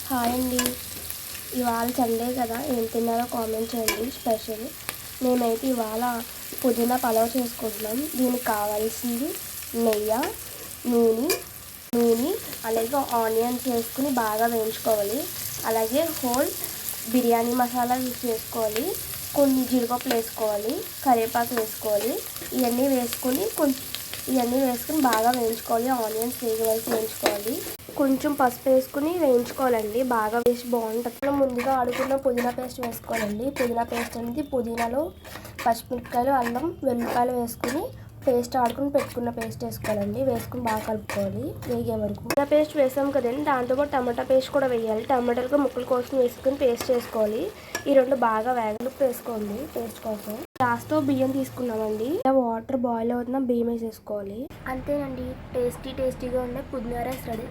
Hi అండి. ఇవాళ Sunday కదా, ఏం తిన్నారో కామెంట్ చేయండి. స్పెషల్ మేమైతే ఇవాళ పుదీనా పలావ్ చేసుకుంటున్నాం. దీనికి కావాల్సింది నెయ్యి, నూనె అలాగే ఆనియన్స్ వేసుకుని బాగా వేయించుకోవాలి. అలాగే హోల్ బిర్యానీ మసాలా యూస్ చేసుకోవాలి. కొన్ని జీడిపప్పులు వేసుకోవాలి, కరివేపాకు వేసుకోవాలి. ఇవన్నీ వేసుకుని బాగా వేయించుకోవాలి. ఆనియన్స్ వేయించుకోవాలి. కొంచెం పసుపు వేసుకుని వేయించుకోవాలండి. బాగా వేసి బాగుంటుంది. మనం ముందుగా ఆడుకున్న పుదీనా పేస్ట్ వేసుకోవాలండి. పుదీనా పేస్ట్ అనేది పుదీనాలో పచ్చిమిరపకాయలు, అల్లం, వెల్లిపాయలు వేసుకుని పెట్టుకున్న పేస్ట్ వేసుకోవాలండి. వేసుకుని బాగా కలుపుకోవాలి వేగే వరకు. పుదీనా పేస్ట్ వేసాం కదండి, దాంతోపాటు టమాటా పేస్ట్ కూడా వేయాలి. టమాటాలు ముక్కలు కోసం వేసుకుని పేస్ట్ చేసుకోవాలి. ఈ రెండు బాగా వేగలుపు వేసుకోండి పేస్ట్ కోసం. లాస్ట్తో బియ్యం తీసుకున్నామండి. వాటర్ బాయిల్ అవుతున్న బియ్యం వేసేసుకోవాలి. అంతేనండి, టేస్టీగా ఉండే పుదీనా రైస్ రెడీ.